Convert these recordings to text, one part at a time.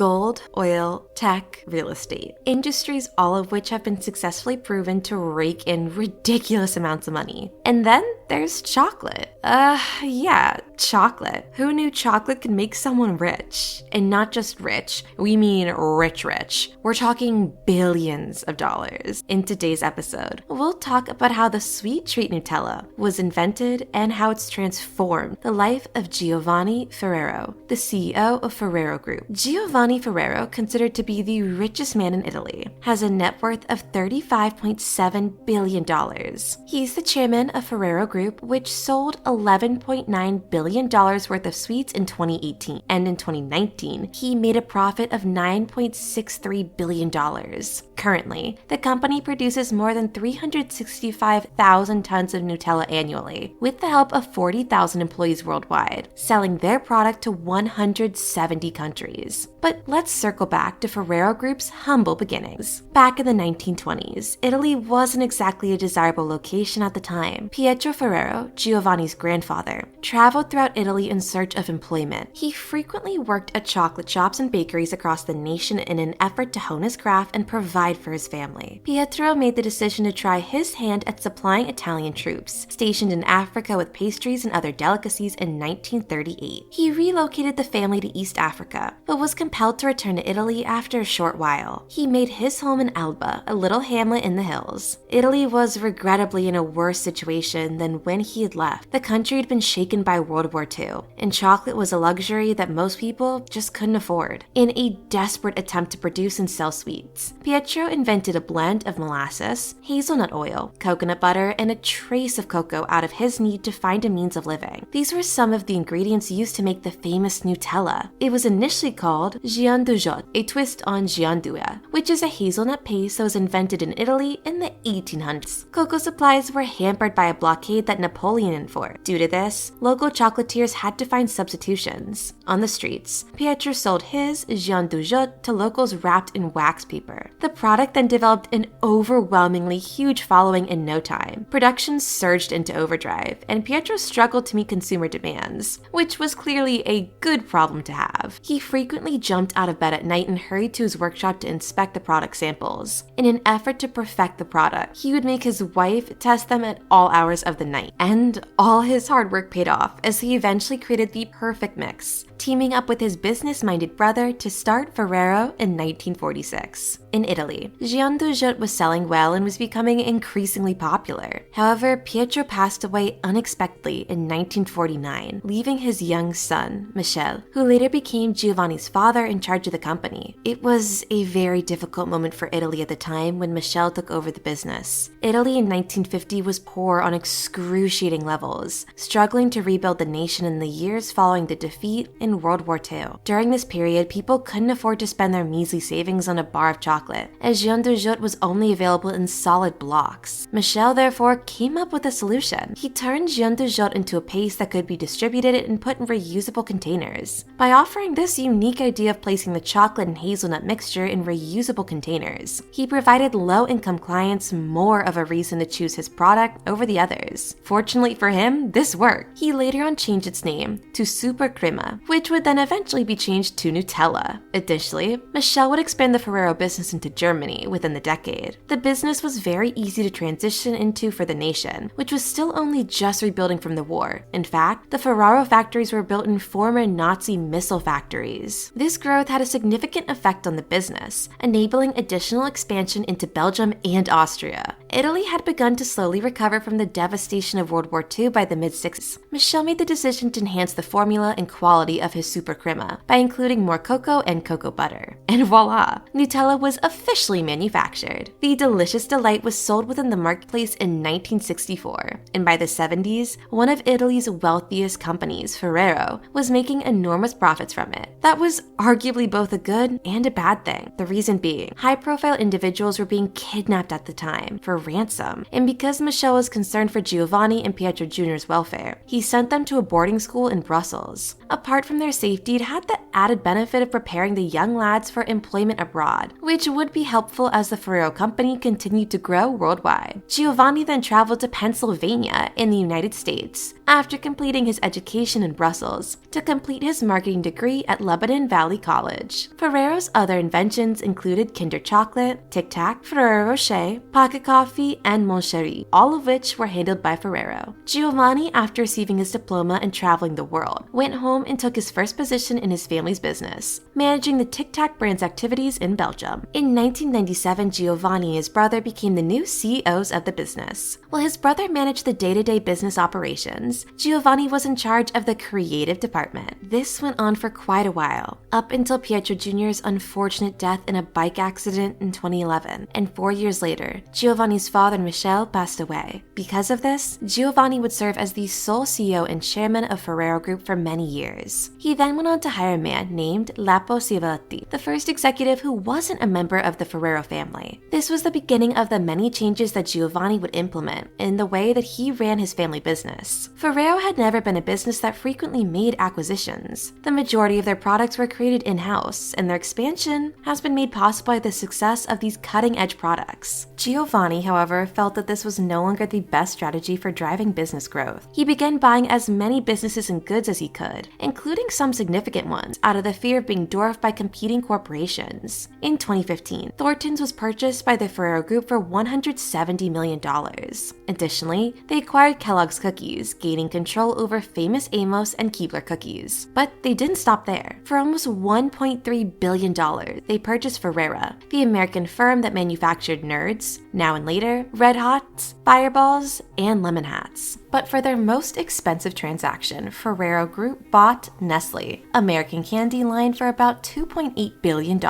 gold, oil, tech, real estate. Industries all of which have been successfully proven to rake in ridiculous amounts of money. And then there's chocolate. Yeah, chocolate. Who knew chocolate could make someone rich? And not just rich, we mean rich. We're talking billions of dollars. In today's episode, we'll talk about how the sweet treat Nutella was invented and how it's transformed the life of Giovanni Ferrero, the CEO of Ferrero Group. Giovanni Ferrero, considered to be the richest man in Italy, has a net worth of $35.7 billion. He's the chairman of Ferrero Group, which sold $11.9 billion worth of sweets in 2018. And in 2019, he made a profit of $9.63 billion. Currently, the company produces more than 365,000 tons of Nutella annually, with the help of 40,000 employees worldwide, selling their product to 170 countries. But let's circle back to Ferrero Group's humble beginnings. Back in the 1920s, Italy wasn't exactly a desirable location at the time. Pietro Ferrero, Giovanni's grandfather, traveled throughout Italy in search of employment. He frequently worked at chocolate shops and bakeries across the nation in an effort to hone his craft and provide for his family. Pietro made the decision to try his hand at supplying Italian troops stationed in Africa with pastries and other delicacies in 1938. He relocated the family to East Africa, but was compelled to return to Italy after a short while. He made his home in Alba, a little hamlet in the hills. Italy was regrettably in a worse situation than when he had left. The country had been shaken by World War II, and chocolate was a luxury that most people just couldn't afford. In a desperate attempt to produce and sell sweets, Pietro invented a blend of molasses, hazelnut oil, coconut butter, and a trace of cocoa out of his need to find a means of living. These were some of the ingredients used to make the famous Nutella. It was initially called gianduja, a twist on giandua, which is a hazelnut paste that was invented in Italy in the 1800s. Cocoa supplies were hampered by a blockade that Napoleon enforced. Due to this, local chocolatiers had to find substitutions. On the streets, Pietro sold his gianduja to locals wrapped in wax paper. The product then developed an overwhelmingly huge following in no time. Production surged into overdrive, and Pietro struggled to meet consumer demands, which was clearly a good problem to have. He frequently jumped out of bed at night and hurried to his workshop to inspect the product samples. In an effort to perfect the product, he would make his wife test them at all hours of the night. And all his hard work paid off as he eventually created the perfect mix, teaming up with his business-minded brother to start Ferrero in 1946. In Italy, gianduja was selling well and was becoming increasingly popular. However, Pietro passed away unexpectedly in 1949, leaving his young son, Michel, who later became Giovanni's father, in charge of the company. It was a very difficult moment for Italy at the time when Michel took over the business. Italy in 1950 was poor on excruciating levels, struggling to rebuild the nation in the years following the defeat in World War II. During this period, people couldn't afford to spend their measly savings on a bar of chocolate, as gianduja was only available in solid blocks. Michel therefore came up with a solution. He turned gianduja into a paste that could be distributed and put in reusable containers. By offering this unique idea of placing the chocolate and hazelnut mixture in reusable containers, he provided low-income clients more of a reason to choose his product over the others. Fortunately for him, this worked. He later on changed its name to Super Crema, which would then eventually be changed to Nutella. Additionally, Michel would expand the Ferrero business into Germany within the decade. The business was very easy to transition into for the nation, which was still only just rebuilding from the war. In fact, the Ferrero factories were built in former Nazi missile factories. This growth had a significant effect on the business, enabling additional expansion into Belgium and Austria. Italy had begun to slowly recover from the devastation of World War II by the mid-60s. Michel made the decision to enhance the formula and quality of his Super Crema by including more cocoa and cocoa butter. And voila! Nutella was officially manufactured. The delicious delight was sold within the marketplace in 1964, and by the 70s, one of Italy's wealthiest companies, Ferrero, was making enormous profits from it. That was arguably both a good and a bad thing. The reason being, high-profile individuals were being kidnapped at the time. For ransom, and because Michel was concerned for Giovanni and Pietro Jr.'s welfare, he sent them to a boarding school in Brussels. Apart from their safety, it had the added benefit of preparing the young lads for employment abroad, which would be helpful as the Ferrero company continued to grow worldwide. Giovanni then traveled to Pennsylvania in the United States after completing his education in Brussels to complete his marketing degree at Lebanon Valley College. Ferrero's other inventions included Kinder Chocolate, Tic Tac, Ferrero Rocher, Pocket Coffee, and Mon Cherie, all of which were handled by Ferrero. Giovanni, after receiving his diploma and traveling the world, went home and took his first position in his family's business, managing the Tic Tac brand's activities in Belgium. In 1997, Giovanni and his brother became the new CEOs of the business. While his brother managed the day-to-day business operations, Giovanni was in charge of the creative department. This went on for quite a while, up until Pietro Jr.'s unfortunate death in a bike accident in 2011, and 4 years later, Giovanni's father Michel passed away. Because of this, Giovanni would serve as the sole CEO and chairman of Ferrero Group for many years. He then went on to hire a man named Lapo Ciavatti, the first executive who wasn't a member of the Ferrero family. This was the beginning of the many changes that Giovanni would implement in the way that he ran his family business. Ferrero had never been a business that frequently made acquisitions. The majority of their products were created in-house, and their expansion has been made possible by the success of these cutting-edge products. Giovanni, however, felt that this was no longer the best strategy for driving business growth. He began buying as many businesses and goods as he could, including some significant ones, out of the fear of being dwarfed by competing corporations. In 2015, Thornton's was purchased by the Ferrero Group for $170 million. Additionally, they acquired Kellogg's Cookies, gaining control over Famous Amos and Keebler cookies. But they didn't stop there. For almost $1.3 billion, they purchased Ferrera, the American firm that manufactured Nerds, Now and Later, Red Hots, Fireballs, and Lemon Hats. But for their most expensive transaction, Ferrero Group bought Nestle, American candy line, for about $2.8 billion.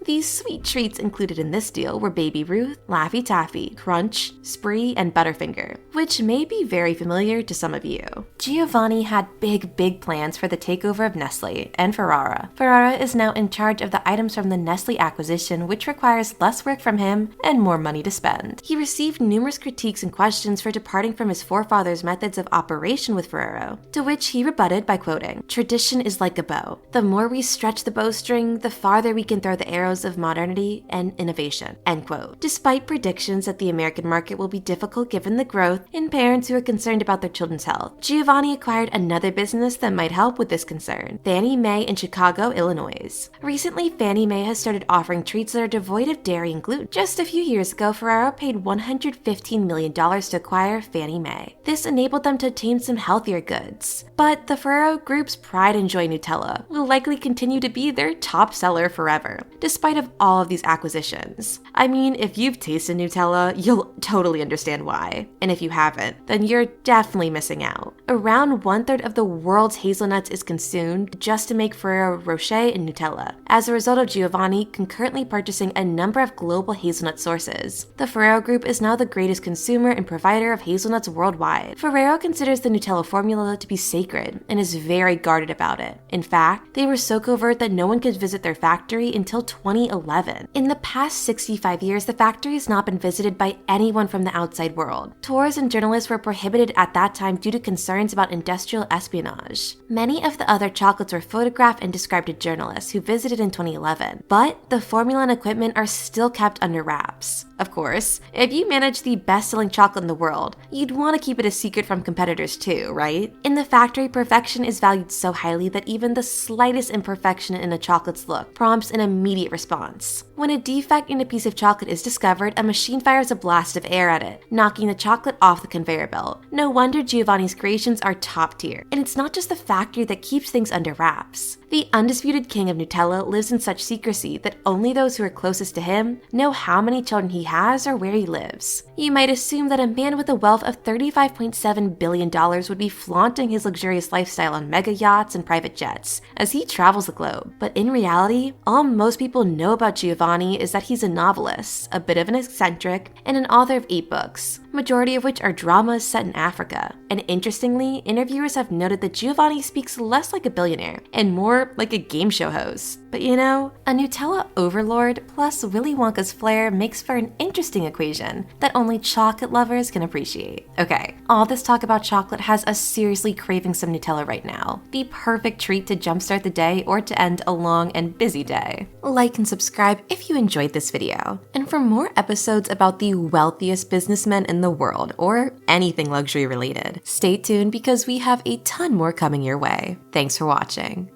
These sweet treats included in this deal were Baby Ruth, Laffy Taffy, Crunch, Spree, and Butterfinger, which may be very familiar to some of you. Giovanni had big plans for the takeover of Nestle and Ferrara. Ferrara is now in charge of the items from the Nestle acquisition, which requires less work from him and more money to spend. He received numerous critiques and questions for departing from his forefathers' methods of operation with Ferrero, to which he rebutted by quoting, "Tradition is like a bow. The more we stretch the bowstring, the farther we can throw the arrows of modernity and innovation," end quote. Despite predictions that the American market will be difficult given the growth in parents who are concerned about their children's health, Giovanni acquired another business that might help with this concern, Fannie Mae in Chicago, Illinois. Recently, Fannie Mae has started offering treats that are devoid of dairy and gluten. Just a few years ago, Ferrero paid $115 million to acquire Fannie Mae. This enabled them to obtain some healthier goods. But the Ferrero Group's pride and joy, Nutella, will likely continue to be their top seller forever, despite of all of these acquisitions. I mean, if you've tasted Nutella, you'll totally understand why. And if you haven't, then you're definitely missing out. Around 1/3 of the world's hazelnuts is consumed just to make Ferrero Rocher and Nutella. As a result of Giovanni concurrently purchasing a number of global hazelnut sources, the Ferrero Group is now the greatest consumer and provider of hazelnuts worldwide. Ferrero considers the Nutella formula to be sacred and is very guarded about it. In fact, they were so covert that no one could visit their factory until 2011. In the past 65 years, the factory has not been visited by anyone from the outside world. Tours and journalists were prohibited at that time due to concerns about industrial espionage. Many of the other chocolates were photographed and described to journalists who visited in 2011, but the formula and equipment are still kept under wraps. Of course, if you manage the best-selling chocolate in the world, you'd want to keep it a secret from competitors too, right? In the factory, perfection is valued so highly that even the slightest imperfection in a chocolate's look prompts an immediate response. When a defect in a piece of chocolate is discovered, a machine fires a blast of air at it, knocking the chocolate off the conveyor belt. No wonder Giovanni's creations are top tier. And it's not just the factory that keeps things under wraps. The undisputed king of Nutella lives in such secrecy that only those who are closest to him know how many children he has or where he lives. You might assume that a man with a wealth of $35.7 billion would be flaunting his luxurious lifestyle on mega yachts and private jets as he travels the globe. But in reality, all most people know about Giovanni is that he's a novelist, a bit of an eccentric, and an author of 8 books. majority of which are dramas set in Africa. And interestingly, interviewers have noted that Giovanni speaks less like a billionaire and more like a game show host. But you know, a Nutella overlord plus Willy Wonka's flair makes for an interesting equation that only chocolate lovers can appreciate. Okay, all this talk about chocolate has us seriously craving some Nutella right now. The perfect treat to jumpstart the day or to end a long and busy day. Like and subscribe if you enjoyed this video. And for more episodes about the wealthiest businessmen in the world or anything luxury related, stay tuned because we have a ton more coming your way. Thanks for watching.